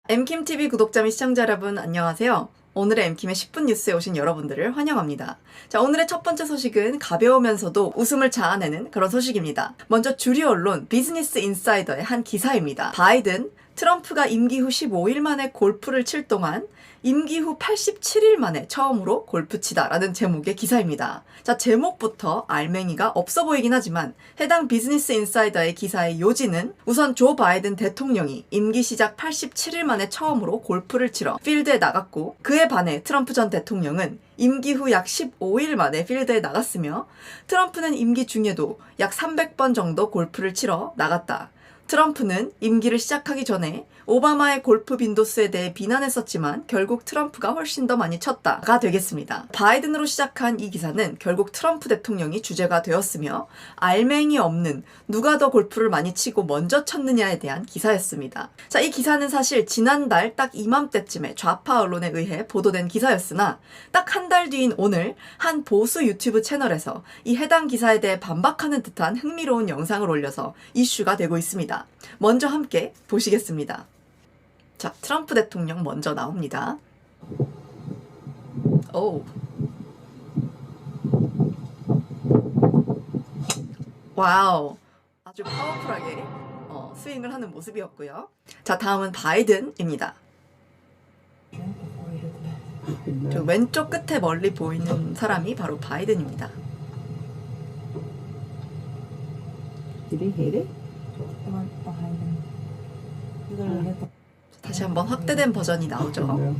엠킴TV 구독자 및 시청자 여러분 안녕하세요. 오늘의 엠킴의 10분 뉴스에 오신 여러분들을 환영합니다. 자, 오늘의 첫 번째 소식은 가벼우면서도 웃음을 자아내는 그런 소식입니다. 먼저 주류 언론 비즈니스 인사이더의 한 기사입니다. 바이든, 트럼프가 임기 후 15일 만에 골프를 칠 동안 임기 후 87일 만에 처음으로 골프 치다라는 제목의 기사입니다. 자, 제목부터 알맹이가 없어 보이긴 하지만 해당 비즈니스 인사이더의 기사의 요지는 우선 조 바이든 대통령이 임기 시작 87일 만에 처음으로 골프를 치러 필드에 나갔고, 그에 반해 트럼프 전 대통령은 임기 후 약 15일 만에 필드에 나갔으며, 트럼프는 임기 중에도 약 300번 정도 골프를 치러 나갔다. 트럼프는 임기를 시작하기 전에 오바마의 골프 빈도수에 대해 비난했었지만 결국 트럼프가 훨씬 더 많이 쳤다가 되겠습니다. 바이든으로 시작한 이 기사는 결국 트럼프 대통령이 주제가 되었으며, 알맹이 없는 누가 더 골프를 많이 치고 먼저 쳤느냐에 대한 기사였습니다. 자, 이 기사는 사실 지난달 딱 이맘때쯤에 좌파 언론에 의해 보도된 기사였으나 딱 한 달 뒤인 오늘 한 보수 유튜브 채널에서 이 해당 기사에 대해 반박하는 듯한 흥미로운 영상을 올려서 이슈가 되고 있습니다. 먼저 함께 보시겠습니다. 자, 트럼프 대통령 먼저 나옵니다. 오. 와우. 아주 파워풀하게 스윙을 하는 모습이었고요. 자, 다음은 바이든입니다. 저 왼쪽 끝에 멀리 보이는 사람이 바로 바이든입니다. Did he hit it? Behind him. 다시 한번 확대된 버전이 나오죠.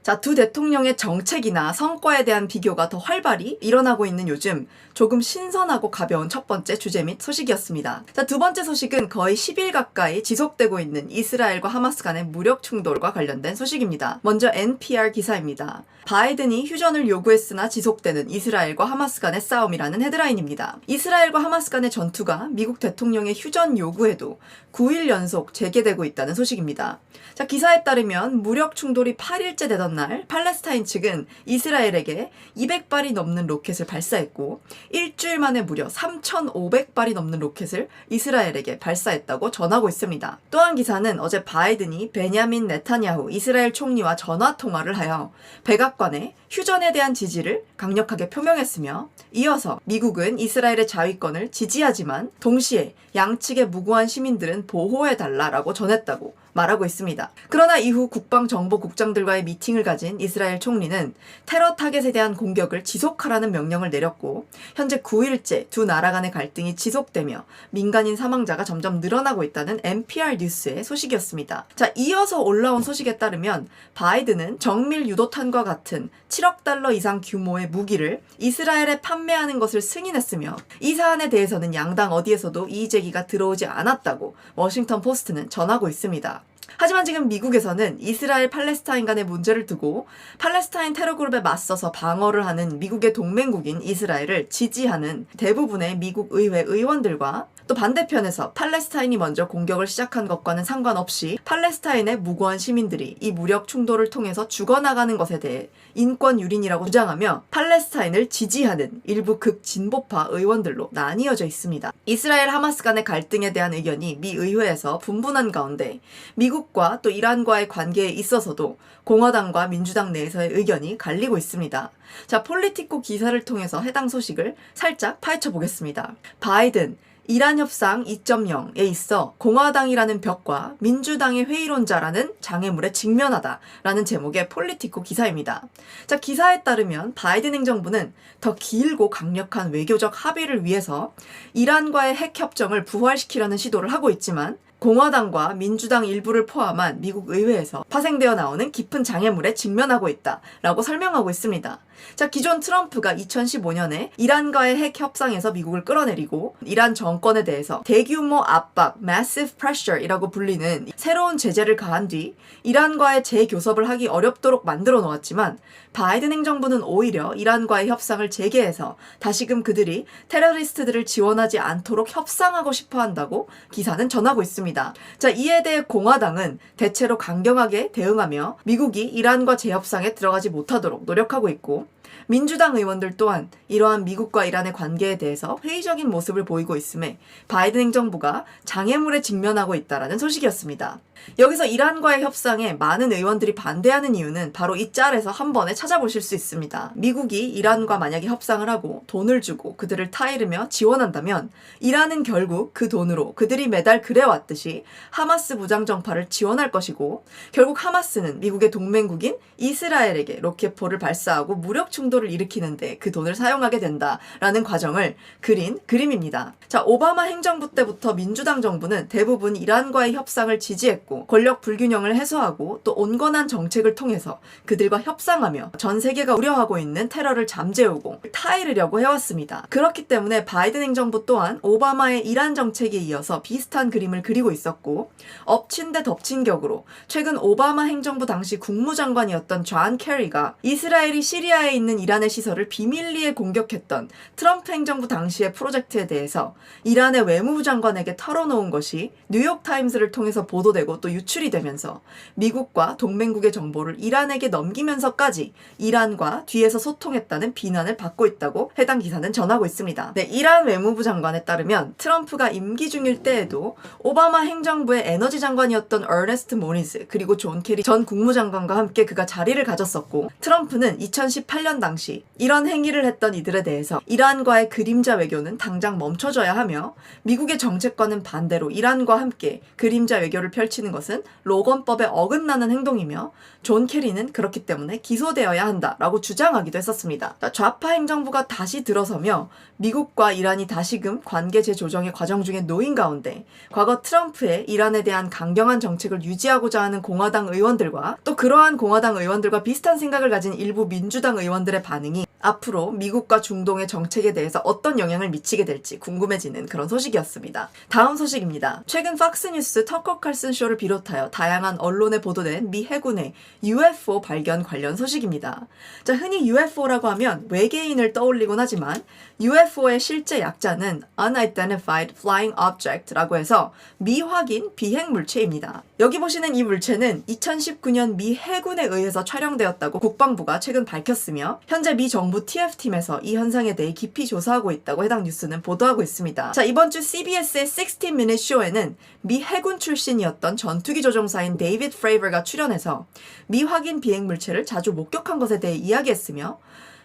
자, 두 대통령의 정책이나 성과에 대한 비교가 더 활발히 일어나고 있는 요즘 조금 신선하고 가벼운 첫 번째 주제 및 소식이었습니다. 자, 두 번째 소식은 거의 10일 가까이 지속되고 있는 이스라엘과 하마스 간의 무력 충돌과 관련된 소식입니다. 먼저 NPR 기사입니다. 바이든이 휴전을 요구했으나 지속되는 이스라엘과 하마스 간의 싸움이라는 헤드라인입니다. 이스라엘과 하마스 간의 전투가 미국 대통령의 휴전 요구에도 9일 연속 재개되고 있다는 소식입니다. 자, 기사에 따르면 무력 충돌이 8일째 되던 날 팔레스타인 측은 이스라엘에게 200발이 넘는 로켓을 발사했고, 일주일 만에 무려 3,500발이 넘는 로켓을 이스라엘에게 발사했다고 전하고 있습니다. 또한 기사는 어제 바이든이 베냐민 네타냐후 이스라엘 총리와 전화 통화를 하여 백악관에 휴전에 대한 지지를 강력하게 표명했으며, 이어서 미국은 이스라엘의 자위권을 지지하지만 동시에 양측의 무고한 시민들은 보호해달라라고 전했다고 말하고 있습니다. 그러나 이후 국방정보국장들과의 미팅을 가진 이스라엘 총리는 테러 타겟에 대한 공격을 지속하라는 명령을 내렸고, 현재 9일째 두 나라 간의 갈등이 지속되며 민간인 사망자가 점점 늘어나고 있다는 NPR 뉴스의 소식이었습니다. 자, 이어서 올라온 소식에 따르면 바이든은 정밀 유도탄과 같은 7억 달러 이상 규모의 무기를 이스라엘에 판매하는 것을 승인했으며, 이 사안에 대해서는 양당 어디에서도 이의 제기가 들어오지 않았다고 워싱턴 포스트는 전하고 있습니다. 하지만 지금 미국에서는 이스라엘 팔레스타인 간의 문제를 두고 팔레스타인 테러 그룹에 맞서서 방어를 하는 미국의 동맹국인 이스라엘을 지지하는 대부분의 미국 의회 의원들과, 또 반대편에서 팔레스타인이 먼저 공격을 시작한 것과는 상관없이 팔레스타인의 무고한 시민들이 이 무력 충돌을 통해서 죽어나가는 것에 대해 인권 유린이라고 주장하며 팔레스타인을 지지하는 일부 극진보파 의원들로 나뉘어져 있습니다. 이스라엘 하마스 간의 갈등에 대한 의견이 미 의회에서 분분한 가운데 미국과 또 이란과의 관계에 있어서도 공화당과 민주당 내에서의 의견이 갈리고 있습니다. 자, 폴리티코 기사를 통해서 해당 소식을 살짝 파헤쳐 보겠습니다. 바이든 이란 협상 2.0에 있어 공화당이라는 벽과 민주당의 회의론자라는 장애물에 직면하다라는 제목의 폴리티코 기사입니다. 자, 기사에 따르면 바이든 행정부는 더 길고 강력한 외교적 합의를 위해서 이란과의 핵 협정을 부활시키려는 시도를 하고 있지만, 공화당과 민주당 일부를 포함한 미국 의회에서 파생되어 나오는 깊은 장애물에 직면하고 있다라고 설명하고 있습니다. 자, 기존 트럼프가 2015년에 이란과의 핵 협상에서 미국을 끌어내리고 이란 정권에 대해서 대규모 압박, massive pressure이라고 불리는 새로운 제재를 가한 뒤 이란과의 재교섭을 하기 어렵도록 만들어 놓았지만, 바이든 행정부는 오히려 이란과의 협상을 재개해서 다시금 그들이 테러리스트들을 지원하지 않도록 협상하고 싶어 한다고 기사는 전하고 있습니다. 자, 이에 대해 공화당은 대체로 강경하게 대응하며 미국이 이란과 재협상에 들어가지 못하도록 노력하고 있고, 민주당 의원들 또한 이러한 미국과 이란의 관계에 대해서 회의적인 모습을 보이고 있음에 바이든 행정부가 장애물에 직면하고 있다라는 소식이었습니다. 여기서 이란과의 협상에 많은 의원들이 반대하는 이유는 바로 이 짤에서 한 번에 찾아보실 수 있습니다. 미국이 이란과 만약에 협상을 하고 돈을 주고 그들을 타이르며 지원한다면 이란은 결국 그 돈으로 그들이 매달 그래왔듯이 하마스 무장정파를 지원할 것이고, 결국 하마스는 미국의 동맹국인 이스라엘에게 로켓포를 발사하고 무력 충돌을 일으키는데 그 돈을 사용하게 된다라는 과정을 그린 그림입니다. 자, 오바마 행정부 때부터 민주당 정부는 대부분 이란과의 협상을 지지했고 권력 불균형을 해소하고 또 온건한 정책을 통해서 그들과 협상하며 전 세계가 우려하고 있는 테러를 잠재우고 타이르려고 해왔습니다. 그렇기 때문에 바이든 행정부 또한 오바마의 이란 정책에 이어서 비슷한 그림을 그리고 있었고, 엎친 데 덮친 격으로 최근 오바마 행정부 당시 국무장관이었던 존 케리가 이스라엘이 시리아에 있는 이란의 시설을 비밀리에 공격했던 트럼프 행정부 당시의 프로젝트에 대해서 이란의 외무부 장관에게 털어놓은 것이 뉴욕타임스를 통해서 보도되고 또 유출이 되면서 미국과 동맹국의 정보를 이란에게 넘기면서까지 이란과 뒤에서 소통했다는 비난을 받고 있다고 해당 기사는 전하고 있습니다. 네, 이란 외무부 장관에 따르면 트럼프가 임기 중일 때에도 오바마 행정부의 에너지 장관이었던 어네스트 모니즈 그리고 존 케리 전 국무장관과 함께 그가 자리를 가졌었고, 트럼프는 2018년 당시 이런 행위를 했던 이들에 대해서 이란과의 그림자 외교는 당장 멈춰져야 하며 미국의 정책과는 반대로 이란과 함께 그림자 외교를 펼치는 것은 로건법에 어긋나는 행동이며 존 케리는 그렇기 때문에 기소되어야 한다라고 주장하기도 했었습니다. 좌파 행정부가 다시 들어서며 미국과 이란이 다시금 관계 재조정의 과정 중에 놓인 가운데 과거 트럼프의 이란에 대한 강경한 정책을 유지하고자 하는 공화당 의원들과 또 그러한 공화당 의원들과 비슷한 생각을 가진 일부 민주당 의원들의 반응이 앞으로 미국과 중동의 정책에 대해서 어떤 영향을 미치게 될지 궁금해지는 그런 소식이었습니다. 다음 소식입니다. 최근 팍스뉴스 터커 칼슨 쇼를 비롯하여 다양한 언론에 보도된 미 해군의 UFO 발견 관련 소식입니다. 자, 흔히 UFO라고 하면 외계인을 떠올리곤 하지만 UFO의 실제 약자는 Unidentified Flying Object라고 해서 미확인 비행 물체입니다. 여기 보시는 이 물체는 2019년 미 해군에 의해서 촬영되었다고 국방부가 최근 밝혔으며 현재 미 정부 TF팀에서 이 현상에 대해 깊이 조사하고 있다고 해당 뉴스는 보도하고 있습니다. 자, 이번 주 CBS의 60 Minute Show에는 미 해군 출신이었던 전투기 조종사인 데이비드 프레이버가 출연해서 미확인 비행 물체를 자주 목격한 것에 대해 이야기했으며,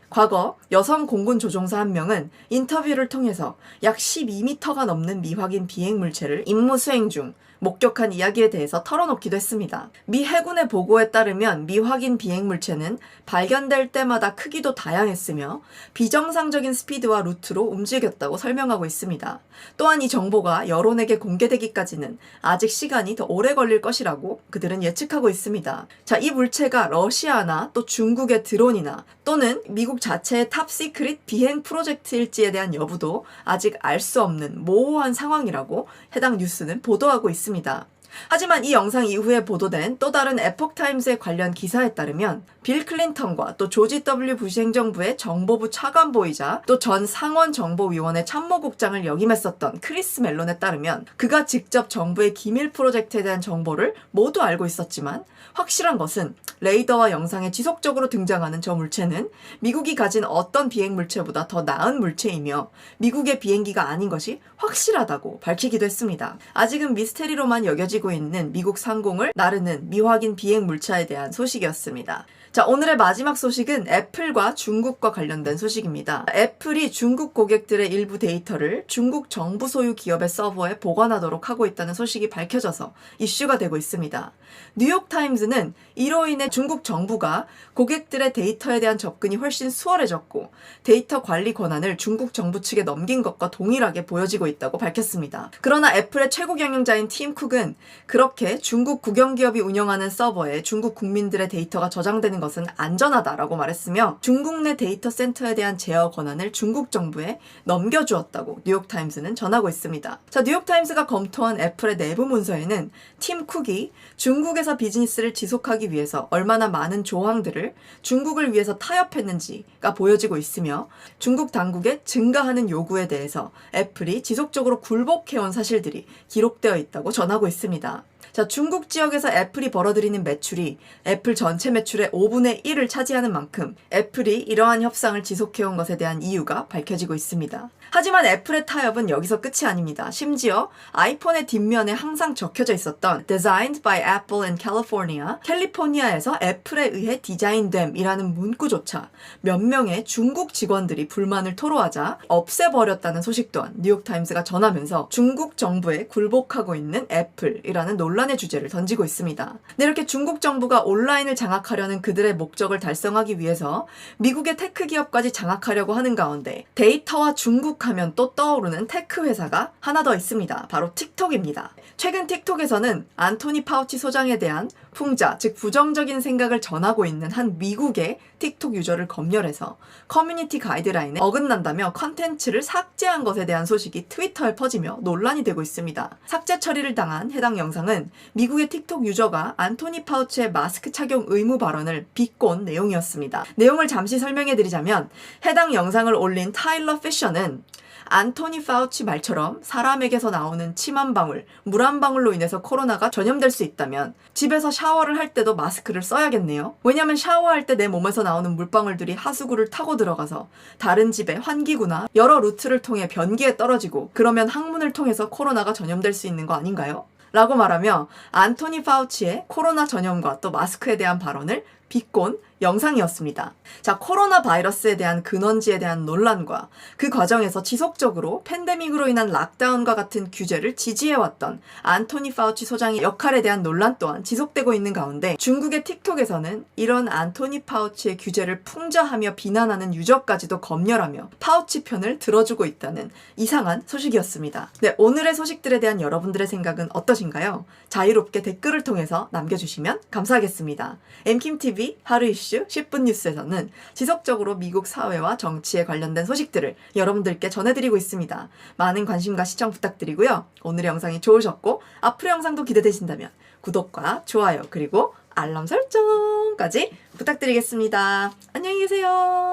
과거 여성 공군 조종사 한 명은 인터뷰를 통해서 약 12m가 넘는 미확인 비행 물체를 임무 수행 중 목격한 이야기에 대해서 털어놓기도 했습니다. 미 해군의 보고에 따르면 미확인 비행 물체는 발견될 때마다 크기도 다양했으며 비정상적인 스피드와 루트로 움직였다고 설명하고 있습니다. 또한 이 정보가 여론에게 공개되기까지는 아직 시간이 더 오래 걸릴 것이라고 그들은 예측하고 있습니다. 자, 이 물체가 러시아나 또 중국의 드론이나 또는 미국 자체의 탑시크릿 비행 프로젝트일지에 대한 여부도 아직 알 수 없는 모호한 상황이라고 해당 뉴스는 보도하고 있습니다. 하지만 이 영상 이후에 보도된 또 다른 에폭타임스의 관련 기사에 따르면 빌 클린턴과 또 조지 W 부시 행정부의 정보부 차관보이자 또 전 상원정보위원회 참모국장을 역임했었던 크리스 멜론에 따르면 그가 직접 정부의 기밀 프로젝트에 대한 정보를 모두 알고 있었지만 확실한 것은 레이더와 영상에 지속적으로 등장하는 저 물체는 미국이 가진 어떤 비행 물체보다 더 나은 물체이며 미국의 비행기가 아닌 것이 확실하다고 밝히기도 했습니다. 아직은 미스테리로만 여겨지고 있는 미국 상공을 나르는 미확인 비행 물체에 대한 소식이었습니다. 자, 오늘의 마지막 소식은 애플과 중국과 관련된 소식입니다. 애플이 중국 고객들의 일부 데이터를 중국 정부 소유 기업의 서버에 보관하도록 하고 있다는 소식이 밝혀져서 이슈가 되고 있습니다. 뉴욕타임즈는 이로 인해 중국 정부가 고객들의 데이터에 대한 접근이 훨씬 수월해졌고 데이터 관리 권한을 중국 정부 측에 넘긴 것과 동일하게 보여지고 있다고 밝혔습니다. 그러나 애플의 최고 경영자인 팀 쿡은 그렇게 중국 국영기업이 운영하는 서버에 중국 국민들의 데이터가 저장되는 것은 안전하다라고 말했으며 중국 내 데이터 센터에 대한 제어 권한을 중국 정부에 넘겨주었다고 뉴욕타임스는 전하고 있습니다. 자, 뉴욕타임스가 검토한 애플의 내부 문서에는 팀 쿡이 중국에서 비즈니스를 지속하기 위해서 얼마나 많은 조항들을 중국을 위해서 타협했는지가 보여지고 있으며 중국 당국의 증가하는 요구에 대해서 애플이 지속적으로 굴복해온 사실들이 기록되어 있다고 전하고 있습니다. 자, 중국 지역에서 애플이 벌어들이는 매출이 애플 전체 매출의 5분의 1을 차지하는 만큼 애플이 이러한 협상을 지속해온 것에 대한 이유가 밝혀지고 있습니다. 하지만 애플의 타협은 여기서 끝이 아닙니다. 심지어 아이폰의 뒷면에 항상 적혀져 있었던 Designed by Apple in California, 캘리포니아에서 애플에 의해 디자인됨이라는 문구조차 몇 명의 중국 직원들이 불만을 토로하자 없애버렸다는 소식 또한 뉴욕타임스가 전하면서 중국 정부에 굴복하고 있는 애플이라는 논란의 주제를 던지고 있습니다. 네, 이렇게 중국 정부가 온라인을 장악하려는 그들의 목적을 달성하기 위해서 미국의 테크 기업까지 장악하려고 하는 가운데 데이터와 중국 하면 또 떠오르는 테크 회사가 하나 더 있습니다. 바로 틱톡입니다. 최근 틱톡에서는 안토니 파우치 소장에 대한 풍자, 즉 부정적인 생각을 전하고 있는 한 미국의 틱톡 유저를 검열해서 커뮤니티 가이드라인에 어긋난다며 컨텐츠를 삭제한 것에 대한 소식이 트위터에 퍼지며 논란이 되고 있습니다. 삭제 처리를 당한 해당 영상은 미국의 틱톡 유저가 안토니 파우치의 마스크 착용 의무 발언을 비꼰 내용이었습니다. 내용을 잠시 설명해드리자면 해당 영상을 올린 타일러 피셔는 안토니 파우치 말처럼 사람에게서 나오는 침 한 방울, 물 한 방울로 인해서 코로나가 전염될 수 있다면 집에서 샤워를 할 때도 마스크를 써야겠네요. 왜냐면 샤워할 때 내 몸에서 나오는 물방울들이 하수구를 타고 들어가서 다른 집의 환기구나 여러 루트를 통해 변기에 떨어지고 그러면 항문을 통해서 코로나가 전염될 수 있는 거 아닌가요? 라고 말하며 안토니 파우치의 코로나 전염과 또 마스크에 대한 발언을 비꼰 영상이었습니다. 자, 코로나 바이러스에 대한 근원지에 대한 논란과 그 과정에서 지속적으로 팬데믹으로 인한 락다운과 같은 규제를 지지해왔던 안토니 파우치 소장의 역할에 대한 논란 또한 지속되고 있는 가운데 중국의 틱톡에서는 이런 안토니 파우치의 규제를 풍자하며 비난하는 유저까지도 검열하며 파우치 편을 들어주고 있다는 이상한 소식이었습니다. 네, 오늘의 소식들에 대한 여러분들의 생각은 어떠신가요? 자유롭게 댓글을 통해서 남겨주시면 감사하겠습니다. 엠킴TV 하루 이슈 10분 뉴스에서는 지속적으로 미국 사회와 정치에 관련된 소식들을 여러분들께 전해드리고 있습니다. 많은 관심과 시청 부탁드리고요. 오늘의 영상이 좋으셨고 앞으로 영상도 기대되신다면 구독과 좋아요 그리고 알람 설정까지 부탁드리겠습니다. 안녕히 계세요.